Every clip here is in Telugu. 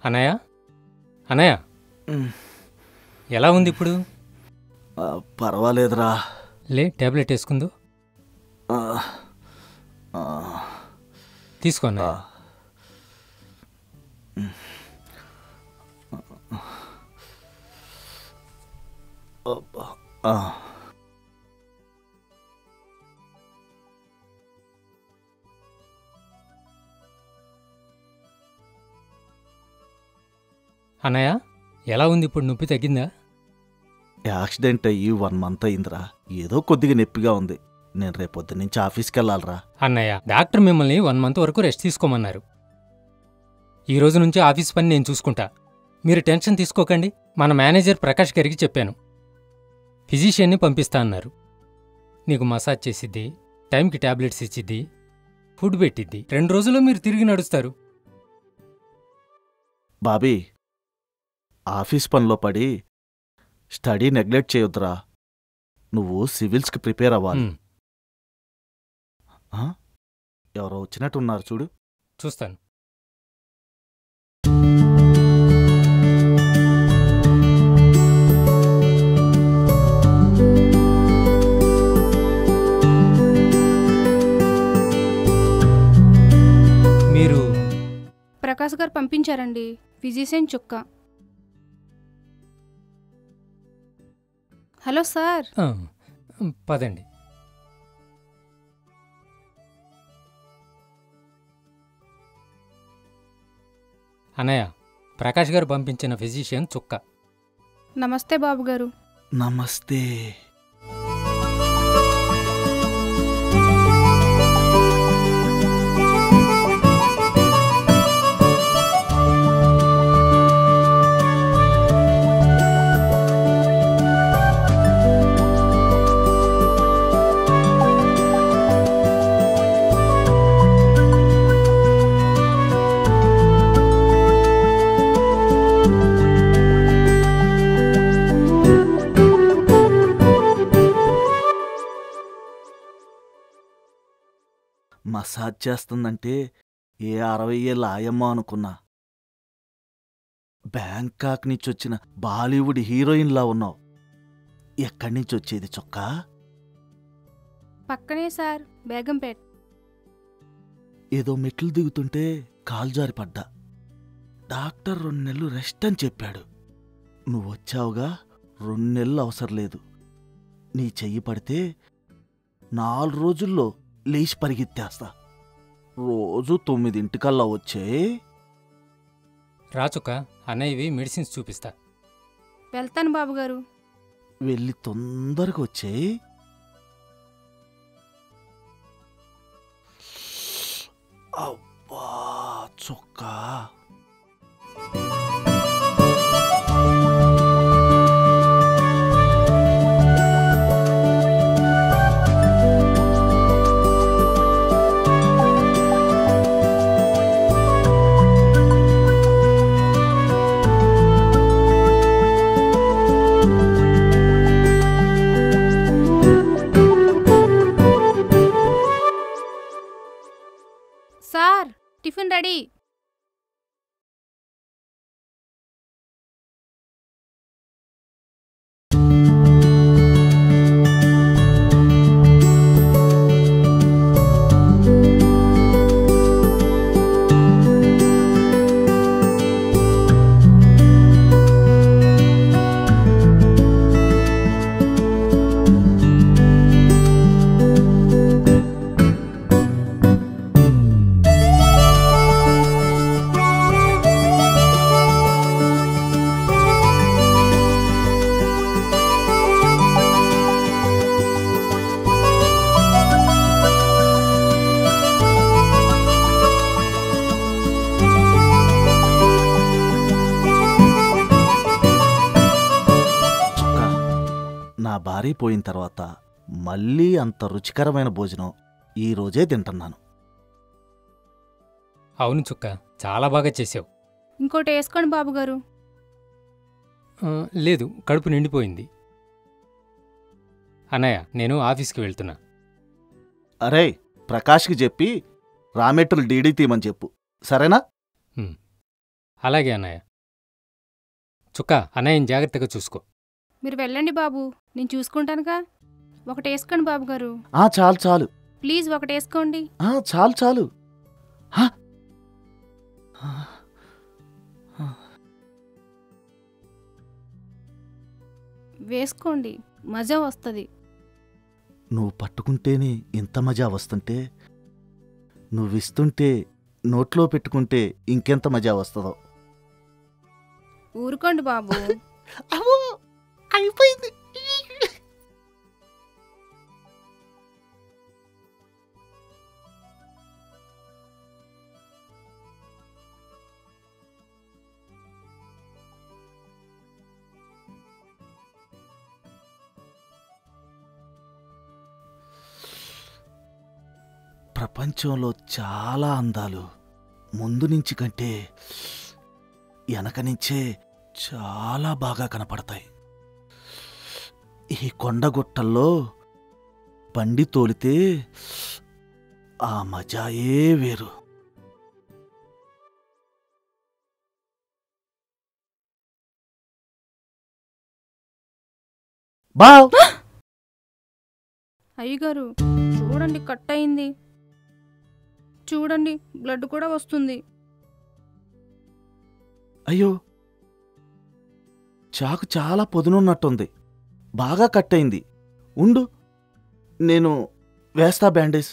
అన్నయ్య అన్నయ్య ఎలా ఉంది ఇప్పుడు? పర్వాలేదురా. లే టాబ్లెట్ వేసుకుందో తీసుకో అన్నయ్య. అన్నయ్య ఎలా ఉంది ఇప్పుడు? నొప్పి తగ్గిందా? యాక్సిడెంట్ అయ్యి 1 month అయిందిరా. ఏదో కొద్దిగా నొప్పిగా ఉంది. నేను రేపొద్దు నుంచి ఆఫీస్కి వెళ్ళాలరా. అన్నయ్య డాక్టర్ మిమ్మల్ని 1 month వరకు రెస్ట్ తీసుకోమన్నారు. ఈ రోజు నుంచి ఆఫీస్ పని నేను చూసుకుంటా, మీరు టెన్షన్ తీసుకోకండి. మన మేనేజర్ ప్రకాష్ గారికి చెప్పాను, ఫిజిషియన్ని పంపిస్తా అన్నారు. నీకు మసాజ్ చేసిద్ది, టైంకి టాబ్లెట్స్ ఇచ్చిద్ది, ఫుడ్ పెట్టిద్ది. 2 రోజుల్లో మీరు తిరిగి నడుస్తారు. బాబీ, ఆఫీస్ పనిలో పడి స్టడీ నెగ్లెక్ట్ చేయొద్దురా. నువ్వు సివిల్స్కి ప్రిపేర్ అవ్వాలి. ఎవరో వచ్చినట్టున్నారు చూడు. చూస్తాను. మీరు ప్రకాష్ గారు పంపించారండి, ఫిజిషియన్ చుక్క. Hello sir. పదండి. అన్నయ్య, ప్రకాష్ గారు పంపించిన ఫిజిషియన్ చుక్క. నమస్తే బాబు గారు. నమస్తే. మసాజ్ చేస్తుందంటే ఏ 60 ఏళ్ళ ఆయమ్మ అనుకున్నా. బ్యాంకాక్ నుంచి వచ్చిన బాలీవుడ్ హీరోయిన్లా ఉన్నావు. ఎక్కడి నుంచి వచ్చేది చొక్కా? పక్కనే సార్, బేగంపేట్. ఏదో మెట్లు దిగుతుంటే కాల్జారి పడ్డా. డాక్టర్ 2 నెలలు రెస్ట్ అని చెప్పాడు. నువ్వొచ్చావుగా, 2 నెలలు అవసరం లేదు. నీ చెయ్యి పడితే 4 రోజుల్లో లేచి పరిగెత్తేస్తా. రోజు 9 వచ్చే. రాచుక్క, అన్నయ్యవి మెడిసిన్స్ చూపిస్తా. వెళ్తాను బాబుగారు. వెళ్ళి తొందరగా వచ్చే. అబ్బా చొక్కా. Sir, tiffin ready. భార్య పోయిన తర్వాత మళ్ళీ అంత రుచికరమైన భోజనం ఈరోజే తింటున్నాను. అవును చుక్క, చాలా బాగా చేసావు. ఇంకోటి వేసుకోండి బాబుగారు. లేదు, కడుపు నిండిపోయింది. అన్నయ్య, నేను ఆఫీస్కి వెళ్తున్నా. అరే, ప్రకాష్కి చెప్పి రామెట్టులు డీడీ తీయమని చెప్పు, సరేనా? అలాగే అన్నయ్య. చుక్క, అన్నయ్యని జాగ్రత్తగా చూసుకో. మీరు వెళ్ళండి బాబు, నేను చూసుకుంటానుగా. ఒకటి వేసుకోండి బాబు గారు, చాలు చాలు. ప్లీజ్ ఒకటి వేసుకోండి. చాలు చాలు. వేసుకోండి, మజా వస్తుంది. నువ్వు పట్టుకుంటేనే ఇంత మజా వస్తుంటే, నువ్విస్తుంటే నోట్లో పెట్టుకుంటే ఇంకెంత మజా వస్తుందో. ఊరుకోండి బాబు. అయిపోయింది. ప్రపంచంలో చాలా అందాలు ముందు నుంచి కంటే వెనక నుంచే చాలా బాగా కనపడతాయి. ఈ కొండగుట్టల్లో బండి తోలితే ఆ మజాయే వేరు. బావ్, అయ్యగారు చూడండి, కట్ అయింది. చూడండి, బ్లడ్ కూడా వస్తుంది. అయ్యో, చాకు చాలా పొదునున్నట్టుంది. బాగా కట్ అయింది. ఉండు, నేను వేస్తా బ్యాండేజ్.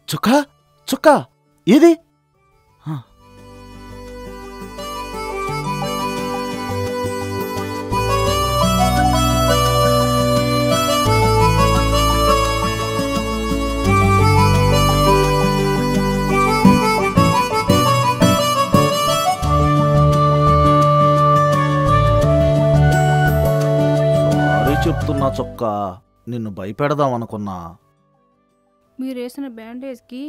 చుక్కా చుక్కా ఏది? చెప్తున్నా చొక్కా, నిన్ను భయపెడదామనుకున్నా. మీరేసిన బ్యాండేజ్కి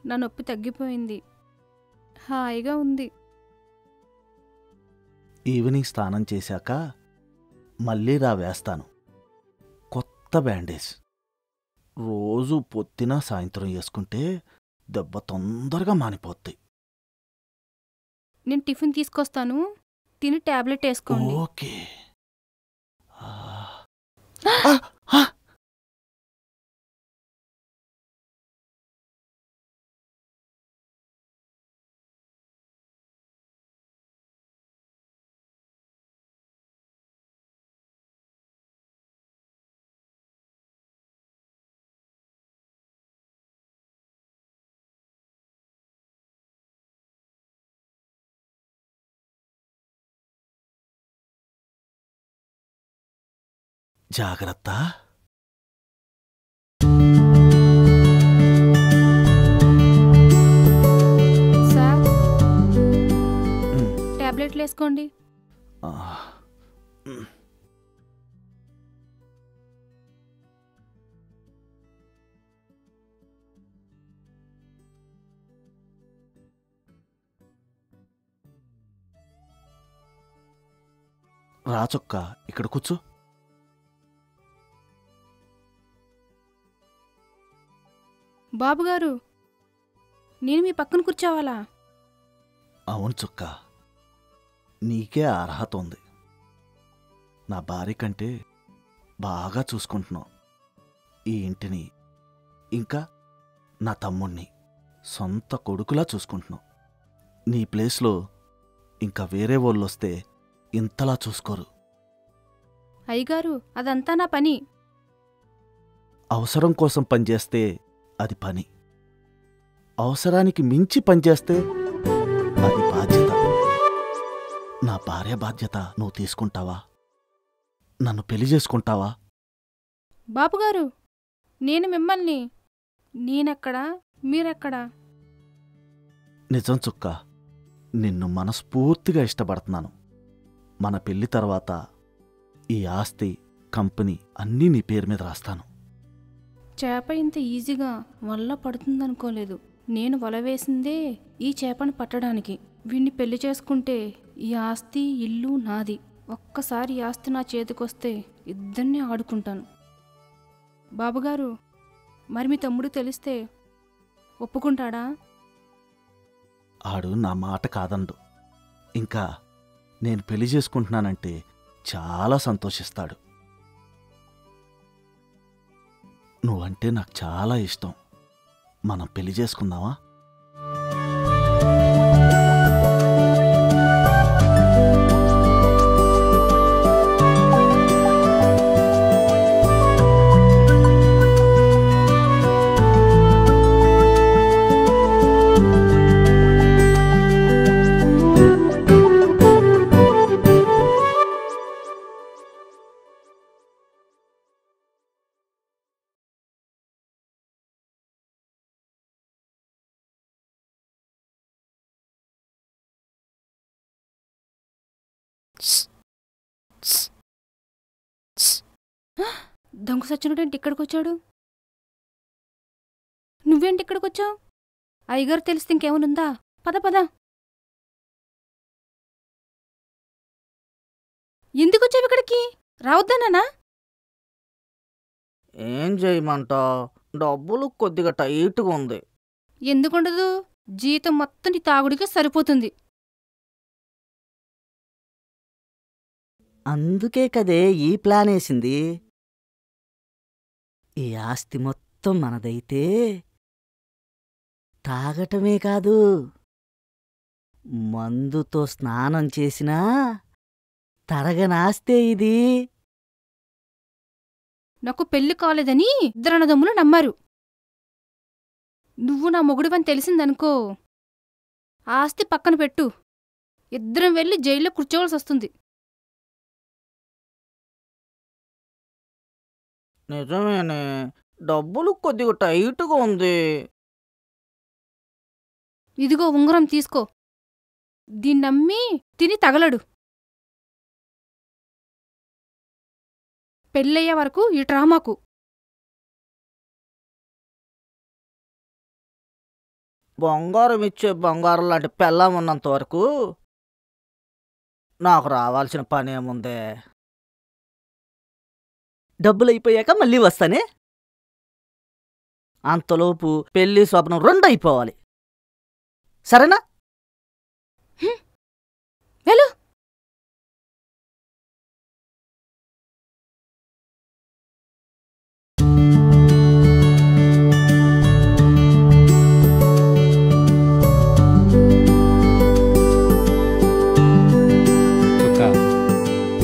నా నొప్పి తగ్గిపోయింది, హాయిగా ఉంది. ఈవినింగ్ స్నానం చేశాక మళ్ళీ వేస్తాను కొత్త బ్యాండేజ్. రోజు పొద్దున సాయంత్రం వేసుకుంటే దెబ్బ తొందరగా మానిపోద్ది. నేను టిఫిన్ తీసుకొస్తాను, తిని టాబ్లెట్ వేసుకోండి. ఓకే. జాగ్రత్త. సార్, టాబ్లెట్లు వేసుకోండి. రాచొక్క, ఇక్కడ కూర్చో. బాబుగారు, నేను మీ పక్కన కూర్చోవాలా? అవును చుక్క, నీకే అర్హత ఉంది. నా భార్య కంటే బాగా చూసుకుంటున్నావు. ఈ ఇంటిని, ఇంకా నా తమ్ముణ్ణి సొంత కొడుకులా చూసుకుంటున్నావు. నీ ప్లేస్లో ఇంకా వేరే వాళ్ళొస్తే ఇంతలా చూసుకోరు. అయ్యగారు, అదంతా నా పని. అవసరం కోసం పనిచేస్తే అది పని, అవసరానికి మించి పనిచేస్తే అది బాధ్యత. నా భార్య బాధ్యత నువ్వు తీసుకుంటావా? నన్ను పెళ్లి చేసుకుంటావా? బాబుగారు, నేను మిమ్మల్ని, నేనెక్కడా మీరెక్కడా? నిజం చుక్క, నిన్ను మనస్ఫూర్తిగా ఇష్టపడుతున్నాను. మన పెళ్లి తర్వాత ఈ ఆస్తి, కంపెనీ అన్నీ నీ పేరు మీద రాస్తాను. చేప ఇంత ఈజీగా వల్ల పడుతుందనుకోలేదు. నేను వల వేసిందే ఈ చేపను పట్టడానికి. వీణ్ణి పెళ్లి చేసుకుంటే ఈ ఆస్తి, ఇల్లు నాది. ఒక్కసారి ఈ ఆస్తి నా చేతికొస్తే ఇద్దరినీ ఆడుకుంటాను. బాబుగారు, మరి మీ తమ్ముడు తెలిస్తే ఒప్పుకుంటాడా? ఆడు నా మాట కాదండు. ఇంకా నేను పెళ్లి చేసుకుంటున్నానంటే చాలా సంతోషిస్తాడు. నువ్వంటే నాకు చాలా ఇష్టం. మనం పెళ్లి చేసుకుందామా? దొంగ సచ్చినోడేంటి ఇక్కడికొచ్చాడు? నువ్వేంటి ఇక్కడికొచ్చావు? అయ్యగారు తెలిస్తే ఇంకేమనుందా? పద పద. ఎందుకొచ్చావు ఇక్కడికి? రావద్దన్నానా? ఏం చేయమంటావు? డబ్బులు కొద్దిగా టైట్గా ఉంది. ఎందుకుండదు? జీతం మొత్తం నీ తాగుడికి సరిపోతుంది. అందుకే కదే ఈ ప్లాన్ వేసింది. ఈ ఆస్తి మొత్తం మనదైతే తాగటమే కాదు, మందుతో స్నానం చేసినా తరగనాస్తే ఇది. నాకు పెళ్లి కాలేదని ఇద్దరన్నదమ్ములు నమ్మారు. నువ్వు నా మొగుడివని తెలిసిందనుకో, ఆస్తి పక్కన పెట్టు, ఇద్దరం వెళ్ళి జైల్లో కూర్చోవలసి వస్తుంది. నిజమేనే, డబ్బులు కొద్దిగా టైట్గా ఉంది. ఇదిగో ఉంగరం తీసుకో, దీన్నమ్మి తిని తగలడు. పెళ్ళయ్యే వరకు ఈ డ్రామాకు. బంగారం ఇచ్చే బంగారం లాంటి పెళ్ళాం ఉన్నంత వరకు నాకు రావాల్సిన పనేముందే. డబ్బులైపోయాక మళ్ళీ వస్తానే. అంతలోపు పెళ్లి స్వప్నం 2 అయిపోవాలి. సరేనా? వెళ్ళు.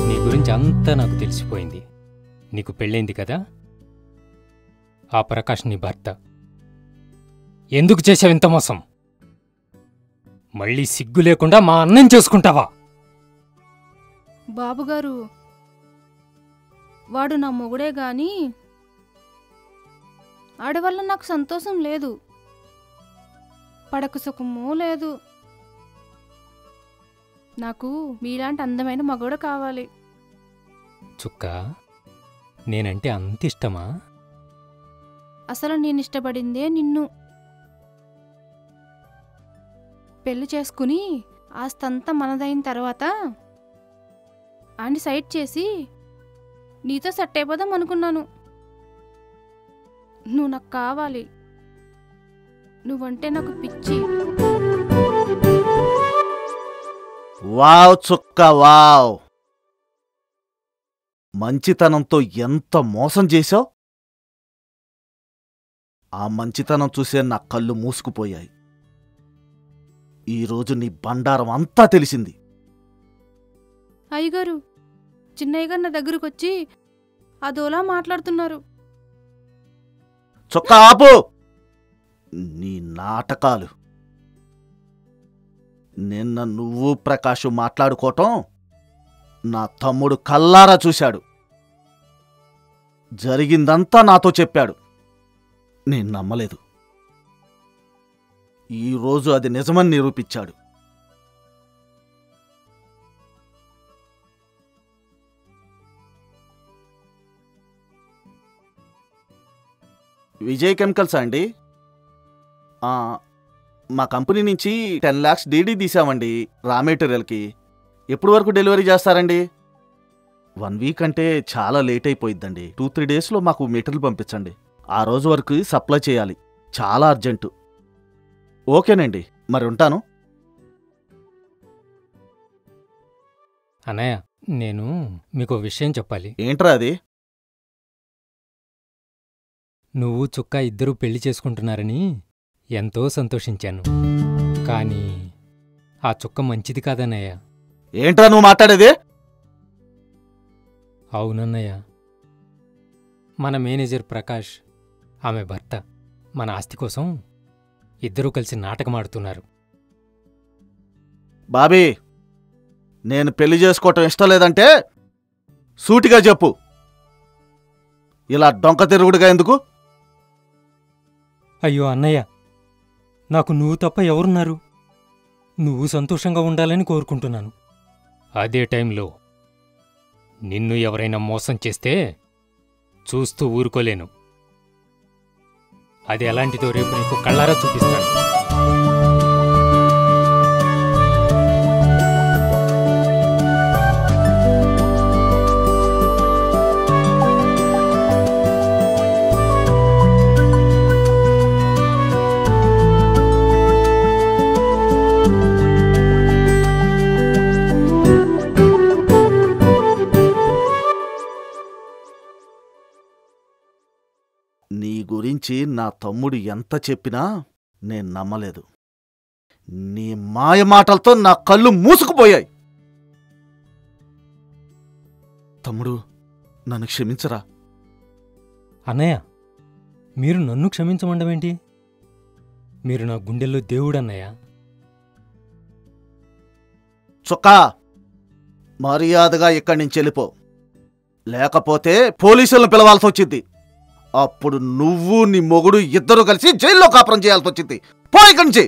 నీ గురించి అంతా నాకు తెలిసిపోయింది. నీకు పెళ్ళైంది కదా? ఆ ప్రకాష్ నీ భర్త. ఎందుకు చేశావు ఇంత మోసం? మళ్ళీ సిగ్గు లేకుండా మా అన్నం చేసుకుంటావా? బాబుగారు, వాడు నా మొగుడే గాని ఆడవల్ల నాకు సంతోషం లేదు, పడక సుఖమూ లేదు. నాకు మీలాంటి అందమైన మగోడు కావాలి. చుక్క, నేనంటే అంత ఇష్టమా? అసలు నేనిష్టపడిందే నిన్ను. పెళ్లి చేసుకుని ఆస్తంతా మనదైన తర్వాత ఆని సైడ్ చేసి నీతో సెట్ అయిపోదాం అనుకున్నాను. నువ్వు నాకు కావాలి. నువ్వంటే నాకు పిచ్చి. వావ్ చుక్క, వావ్! మంచితనంతో ఎంత మోసం చేశావు! ఆ మంచితనం చూసే నా కళ్ళు మూసుకుపోయాయి. ఈరోజు నీ బండారం అంతా తెలిసింది. అయ్యగారు, చిన్నయ్య గారు నా దగ్గరకొచ్చి అదోలా మాట్లాడుతున్నారు. చొక్కా ఆపు! నీ నాటకాలు. నిన్న నువ్వు ప్రకాష్ మాట్లాడుకోవటం నా తమ్ముడు కల్లారా చూశాడు. జరిగిందంతా నాతో చెప్పాడు. నేను నమ్మలేదు. ఈరోజు అది నిజమని నిరూపించాడు. విజయ్ కెమికల్సా అండి? మా కంపెనీ నుంచి 10 lakhs డీడీ తీసామండి రా మెటీరియల్కి. ఎప్పటి వరకు డెలివరీ చేస్తారండి? 1 వీక్ అంటే చాలా లేట్ అయిపోయిద్దండి. 2-3 డేస్లో మాకు మెటీరియల్ పంపించండి. ఆ రోజు వరకు సప్లై చేయాలి. చాలా అర్జెంటు. ఓకేనండి, మరి ఉంటాను. అన్నయ్య, నేను మీకు విషయం చెప్పాలి. ఏంట్రా అది? నువ్వు చుక్క ఇద్దరూ పెళ్లి చేసుకుంటున్నారని ఎంతో సంతోషించాను. కానీ ఆ చుక్క మంచిది కాదన్నయ్య. ఏంట్రా నువ్వు మాట్లాడేది? అవునన్నయ్య, మన మేనేజర్ ప్రకాష్, ఆమె భర్త మన ఆస్తి కోసం ఇద్దరూ కలిసి నాటకమాడుతున్నారు. బాబీ, నేను పెళ్లి చేసుకోవటం ఇష్టం లేదంటే సూటిగా చెప్పు. ఇలా డొంక తిరుగుడుగా ఎందుకు? అయ్యో అన్నయ్య, నాకు నువ్వు తప్ప ఎవరున్నారు? నువ్వు సంతోషంగా ఉండాలని కోరుకుంటున్నాను. అదే టైంలో నిన్ను ఎవరైనా మోసం చేస్తే చూస్తూ ఊరుకోలేను. అది ఎలాంటిదో రేపు నీకు కళ్ళారా చూపిస్తాను. నీ గురించి నా తమ్ముడు ఎంత చెప్పినా నేను నమ్మలేదు. నీ మాయ మాటలతో నా కళ్ళు మూసుకుపోయాయి. తమ్ముడు, నన్ను క్షమించరా. అన్నయ్య, మీరు నన్ను క్షమించమండమేంటి? మీరు నా గుండెల్లో దేవుడన్నయ్య. చుక్కా, మర్యాదగా ఇక్కడి నుంచి వెళ్ళిపో. లేకపోతే పోలీసులను పిలవాల్సి వచ్చింది. అప్పుడు నువ్వు నీ మొగుడు ఇద్దరు కలిసి జైల్లో కాపురం చేయాల్సి వచ్చింది. పో ఇక్కడి నుంచి.